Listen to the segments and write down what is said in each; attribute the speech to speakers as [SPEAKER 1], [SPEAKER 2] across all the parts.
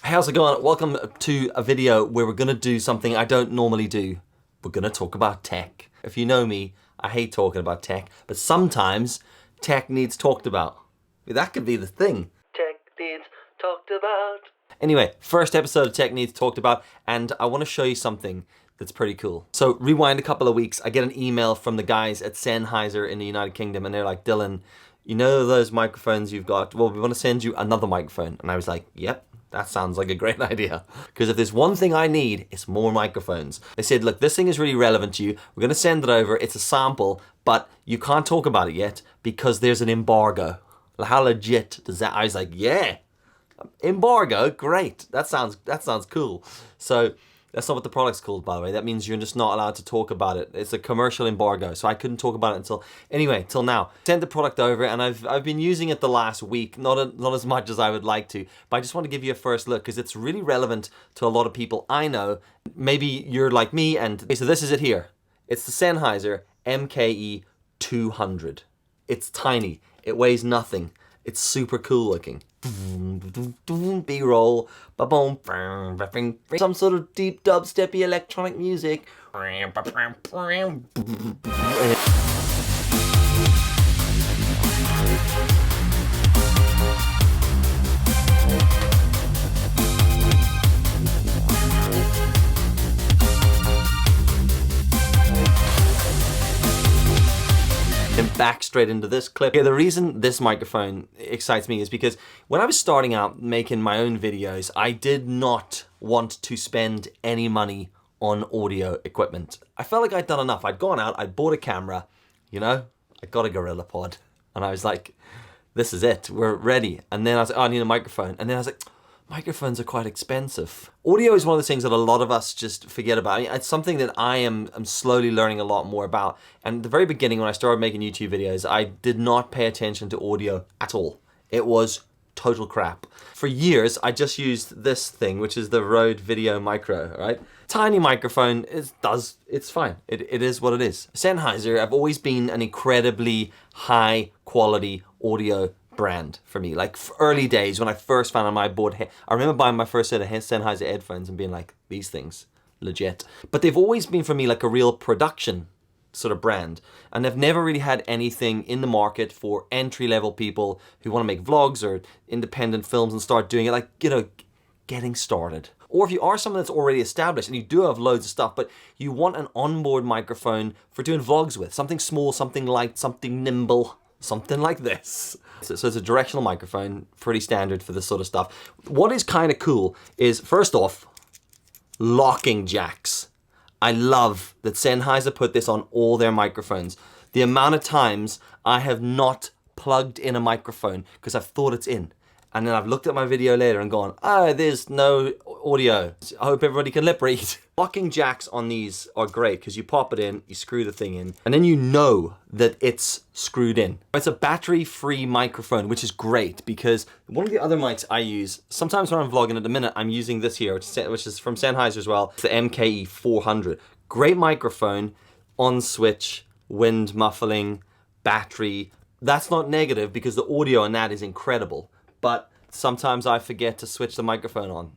[SPEAKER 1] Hey, how's it going? Welcome to a video where we're gonna do something I don't normally do. We're gonna talk about tech. If you know me, I hate talking about tech, but sometimes tech needs talked about. That could be the thing. Tech needs talked about. Anyway, first episode of Tech Needs Talked About, and I wanna show you something that's pretty cool. So rewind a couple of weeks, I get an email from the guys at Sennheiser in the United Kingdom, and they're like, Dylan, you know those microphones you've got? Well, we wanna send you another microphone. And I was like, yep. That sounds like a great idea. Because if there's one thing I need, it's more microphones. They said, look, this thing is really relevant to you. We're gonna send it over. It's a sample, but you can't talk about it yet because there's an embargo. How legit does that? I was like, yeah, embargo, great. That sounds cool. So that's not what the product's called, by the way. That means you're just not allowed to talk about it. It's a commercial embargo, so I couldn't talk about it till now. Sent the product over, and I've been using it the last week, not as much as I would like to, but I just want to give you a first look because it's really relevant to a lot of people I know. Maybe you're like me, and okay, so this is it here. It's the Sennheiser MKE 200. It's tiny. It weighs nothing. It's super cool looking. B-roll, some sort of deep dubsteppy electronic music. And back straight into this clip. Okay, the reason this microphone excites me is because when I was starting out making my own videos, I did not want to spend any money on audio equipment. I felt like I'd done enough. I'd gone out, I'd bought a camera, you know, I got a Gorilla Pod, and I was like, this is it, we're ready. And then I was like, oh, I need a microphone. And then I was like, microphones are quite expensive. Audio is one of the things that a lot of us just forget about. I mean, it's something that I'm slowly learning a lot more about. And at the very beginning, when I started making YouTube videos, I did not pay attention to audio at all. It was total crap. For years, I just used this thing, which is the Rode Video Micro, right? Tiny microphone, it's fine. It is what it is. Sennheiser have always been an incredibly high quality audio brand for me. Like early days when I first found my board, I remember buying my first set of Sennheiser headphones and being like, these things, legit. But they've always been for me like a real production sort of brand. And they've never really had anything in the market for entry-level people who want to make vlogs or independent films and start doing it, like, you know, getting started. Or if you are someone that's already established and you do have loads of stuff, but you want an onboard microphone for doing vlogs with, something small, something light, something nimble, something like this. So it's a directional microphone, pretty standard for this sort of stuff. What is kind of cool is, first off, locking jacks. I love that Sennheiser put this on all their microphones. The amount of times I have not plugged in a microphone because I've thought it's in. And then I've looked at my video later and gone, there's no audio. I hope everybody can lip read. Locking jacks on these are great because you pop it in, you screw the thing in, and then you know that it's screwed in. It's a battery-free microphone, which is great because one of the other mics I use, sometimes when I'm vlogging at the minute, I'm using this here, which is from Sennheiser as well. It's the MKE 400. Great microphone, on switch, wind muffling, battery. That's not negative because the audio on that is incredible. But sometimes I forget to switch the microphone on,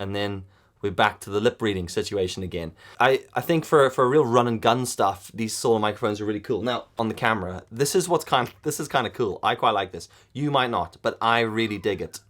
[SPEAKER 1] and then we're back to the lip reading situation again. I think for real run and gun stuff, these solo microphones are really cool. Now on the camera, this is kind of cool. I quite like this. You might not, but I really dig it.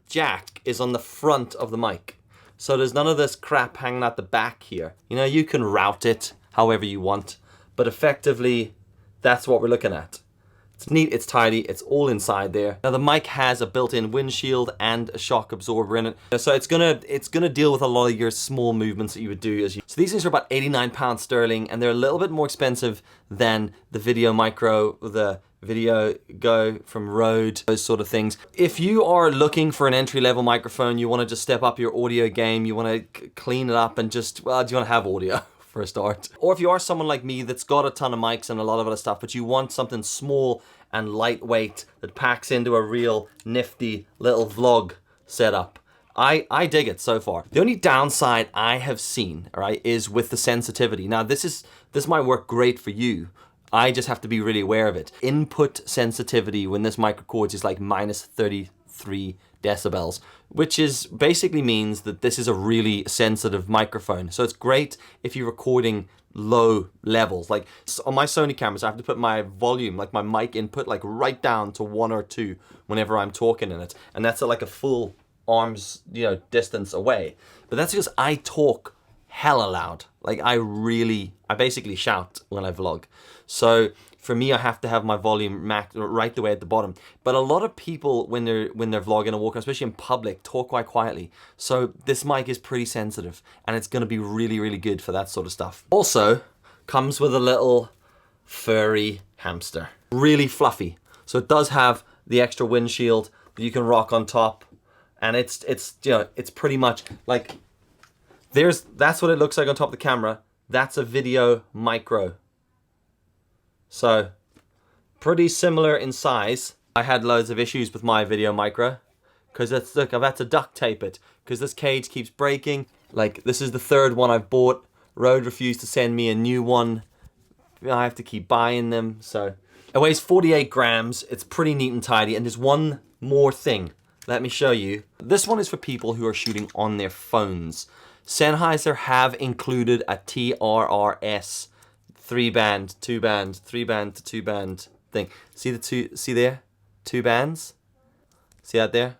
[SPEAKER 1] Jack is on the front of the mic, so there's none of this crap hanging out the back here. You know, you can route it however you want, but effectively, that's what we're looking at. It's neat, it's tidy, it's all inside there. Now the mic has a built-in windshield and a shock absorber in it. So it's gonna deal with a lot of your small movements that you would do So these things are about £89 sterling, and they're a little bit more expensive than the Video Micro, the Video Go from Rode, those sort of things. If you are looking for an entry-level microphone, you wanna just step up your audio game, you wanna clean it up and just, well, do you wanna have audio? For a start. Or if you are someone like me that's got a ton of mics and a lot of other stuff, but you want something small and lightweight that packs into a real nifty little vlog setup, I dig it so far. The only downside I have seen, all right, is with the sensitivity. Now this might work great for you. I just have to be really aware of it. Input sensitivity when this microcords is like -33 decibels, which is basically means that this is a really sensitive microphone. So it's great if you're recording low levels. Like on my Sony cameras, I have to put my volume, like my mic input, like right down to 1 or 2 whenever I'm talking in it. And that's at like a full arm's, distance away. But that's because I talk hella loud. Like I basically shout when I vlog. So for me, I have to have my volume maxed right the way at the bottom. But a lot of people, when they're vlogging or walking, especially in public, talk quite quietly. So this mic is pretty sensitive, and it's going to be really, really good for that sort of stuff. Also, comes with a little furry hamster. Really fluffy. So it does have the extra windshield that you can rock on top, and it's pretty much like that's what it looks like on top of the camera. That's a video micro. So, pretty similar in size. I had loads of issues with my video micro, because look, I've had to duct tape it, because this cage keeps breaking. Like, this is the 3rd one I've bought. Rode refused to send me a new one. I have to keep buying them, so. It weighs 48 grams, it's pretty neat and tidy, and there's one more thing. Let me show you. This one is for people who are shooting on their phones. Sennheiser have included a TRRS 3-band, 2-band, 3-band to 2-band thing. See there? 2 bands? See that there?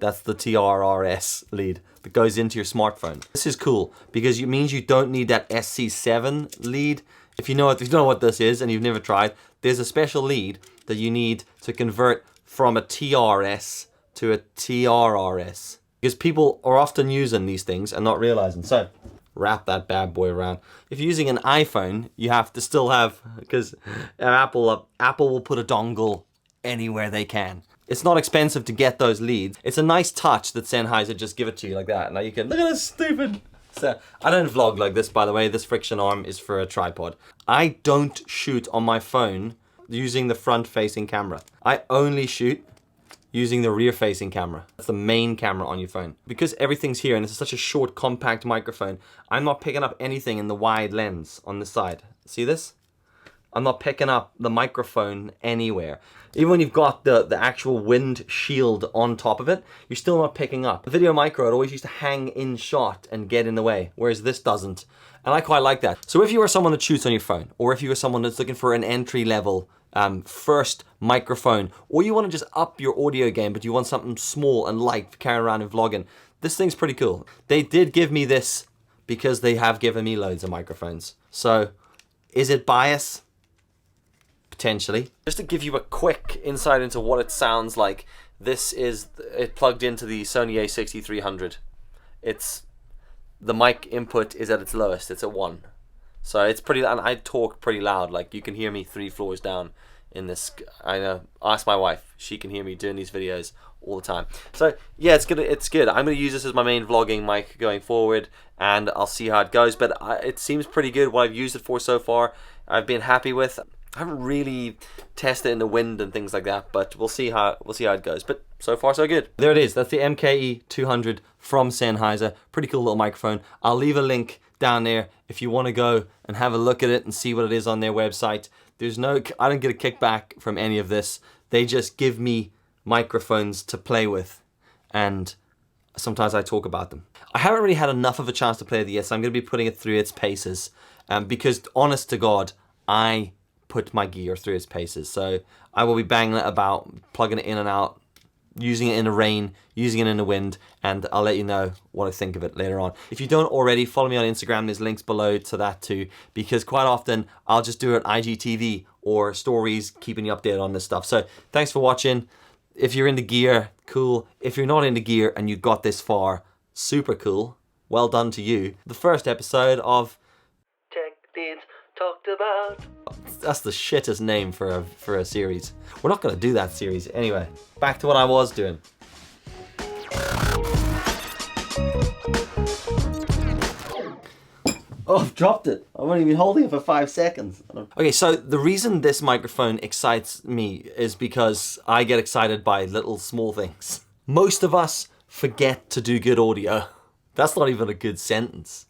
[SPEAKER 1] That's the TRRS lead that goes into your smartphone. This is cool because it means you don't need that SC7 lead. If you don't know what this is and you've never tried, there's a special lead that you need to convert from a TRS to a TRRS. Because people are often using these things and not realizing. So, wrap that bad boy around. If you're using an iPhone, you have to still have, because Apple will put a dongle anywhere they can. It's not expensive to get those leads. It's a nice touch that Sennheiser just give it to you like that. Now you can, look at this stupid. So, I don't vlog like this, by the way. This friction arm is for a tripod. I don't shoot on my phone using the front-facing camera. I only shoot using the rear-facing camera. That's the main camera on your phone. Because everything's here and it's such a short, compact microphone, I'm not picking up anything in the wide lens on this side. See this? I'm not picking up the microphone anywhere. Even when you've got the actual wind shield on top of it, you're still not picking up. The video micro, it always used to hang in shot and get in the way, whereas this doesn't. And I quite like that. So if you are someone that shoots on your phone, or if you are someone that's looking for an entry-level first microphone, or you want to just up your audio game, but you want something small and light for carrying around and vlogging, this thing's pretty cool. They did give me this because they have given me loads of microphones. So, is it bias? Potentially. Just to give you a quick insight into what it sounds like, this is it plugged into the Sony a6300. The mic input is at its lowest, it's at 1. So it's pretty, and I talk pretty loud, like you can hear me 3 floors down in this. I know, ask my wife, she can hear me doing these videos all the time. So yeah, it's good. I'm gonna use this as my main vlogging mic going forward, and I'll see how it goes, but it seems pretty good. What I've used it for so far, I've been happy with. I haven't really tested it in the wind and things like that, but we'll see how it goes. But so far so good. There it is. That's the MKE 200 from Sennheiser. Pretty cool little microphone. I'll leave a link down there if you want to go and have a look at it and see what it is on their website. I don't get a kickback from any of this. They just give me microphones to play with, and sometimes I talk about them. I haven't really had enough of a chance to play with it yet, so I'm going to be putting it through its paces, because honest to God, I put my gear through its paces. So I will be banging it about, plugging it in and out, using it in the rain, using it in the wind, and I'll let you know what I think of it later on. If you don't already, follow me on Instagram. There's links below to that too, because quite often I'll just do it IGTV or stories, keeping you updated on this stuff. So thanks for watching. If you're into gear, cool. If you're not into gear and you got this far, super cool. Well done to you. The first episode of Tech Beans Talked About. That's the shittest name for a series. We're not going to do that series anyway. Back to what I was doing. Oh, I've dropped it. I've only been holding it for 5 seconds. Okay, so the reason this microphone excites me is because I get excited by little small things. Most of us forget to do good audio. That's not even a good sentence.